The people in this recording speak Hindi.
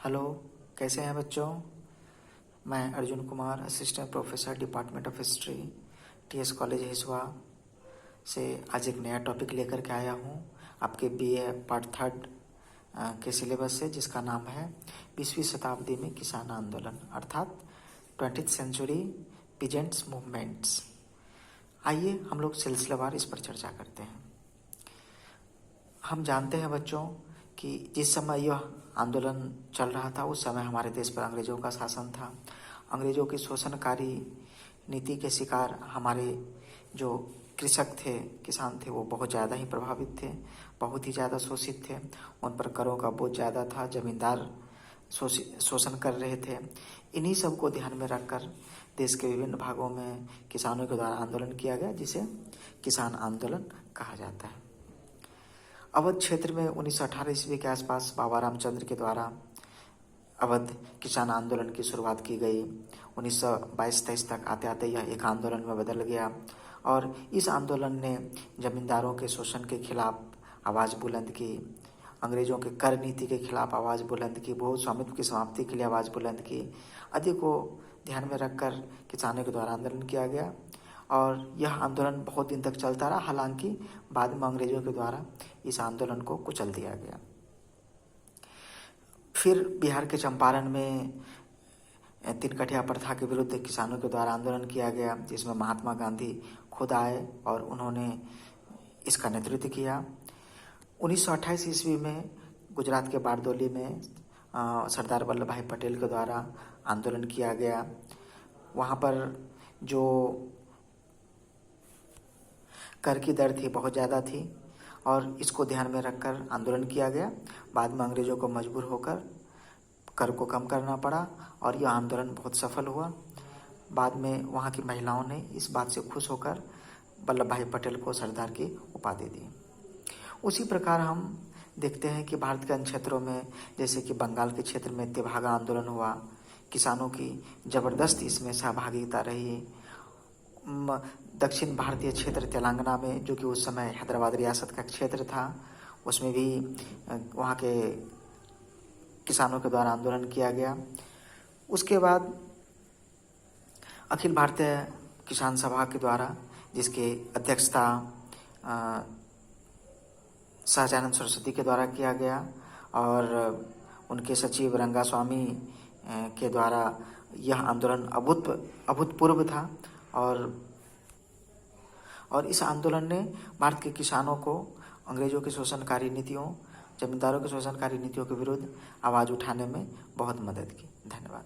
हेलो, कैसे हैं बच्चों। मैं Arjun Kumar, assistant professor department of history, TS college Hisua से आज एक नया टॉपिक लेकर के आया हूँ आपके बीए पार्ट थर्ड के सिलेबस से, जिसका नाम है 20वीं शताब्दी में किसान आंदोलन अर्थात 20th सेंचुरी पीजेंट्स मूवमेंट्स। आइए हम लोग सिलसिलेवार इस पर चर्चा करते हैं। हम जानते हैं बच्चों कि जिस समय यह आंदोलन चल रहा था उस समय हमारे देश पर अंग्रेजों का शासन था। अंग्रेजों की शोषणकारी नीति के शिकार हमारे जो कृषक थे, किसान थे, वो बहुत ज़्यादा ही प्रभावित थे, बहुत ही ज़्यादा शोषित थे। उन पर करों का बोझ ज़्यादा था, जमींदार शोषण कर रहे थे। इन्हीं सब को ध्यान में रखकर देश के विभिन्न भागों में किसानों के द्वारा आंदोलन किया गया, जिसे किसान आंदोलन कहा जाता है। अवध क्षेत्र में 1918 ईस्वी के आसपास बाबा रामचंद्र के द्वारा अवध किसान आंदोलन की शुरुआत की गई। 1922-23 तक आते आते यह एक आंदोलन में बदल गया और इस आंदोलन ने जमींदारों के शोषण के खिलाफ आवाज़ बुलंद की, अंग्रेजों के कर नीति के खिलाफ आवाज़ बुलंद की, भू स्वामित्व की समाप्ति के लिए आवाज़ बुलंद की। आदि को ध्यान में रखकर किसानों के द्वारा आंदोलन किया गया और यह आंदोलन बहुत दिन तक चलता रहा। हालांकि बाद में अंग्रेजों के द्वारा इस आंदोलन को कुचल दिया गया। फिर बिहार के चंपारण में तीन कठिया प्रथा के विरुद्ध किसानों के द्वारा आंदोलन किया गया, जिसमें महात्मा गांधी खुद आए और उन्होंने इसका नेतृत्व किया। 1928 ईस्वी में गुजरात के बारदोली में सरदार वल्लभ भाई पटेल के द्वारा आंदोलन किया गया। वहाँ पर जो कर की दर थी बहुत ज़्यादा थी और इसको ध्यान में रखकर आंदोलन किया गया। बाद में अंग्रेज़ों को मजबूर होकर कर को कम करना पड़ा और यह आंदोलन बहुत सफल हुआ। बाद में वहाँ की महिलाओं ने इस बात से खुश होकर वल्लभ भाई पटेल को सरदार की उपाधि दी। उसी प्रकार हम देखते हैं कि भारत के अन्य क्षेत्रों में, जैसे कि बंगाल के क्षेत्र में तेभागा आंदोलन हुआ, किसानों की ज़बरदस्त इसमें सहभागिता रही। दक्षिण भारतीय क्षेत्र तेलंगाना में, जो कि उस समय हैदराबाद रियासत का क्षेत्र था, उसमें भी वहाँ के किसानों के द्वारा आंदोलन किया गया। उसके बाद अखिल भारतीय किसान सभा के द्वारा, जिसके अध्यक्षता सहजानंद सरस्वती के द्वारा किया गया और उनके सचिव रंगास्वामी के द्वारा यह आंदोलन अभूतपूर्व था और इस आंदोलन ने भारत के किसानों को अंग्रेजों की शोषणकारी नीतियों, जमींदारों की शोषणकारी नीतियों के विरुद्ध आवाज़ उठाने में बहुत मदद की। धन्यवाद।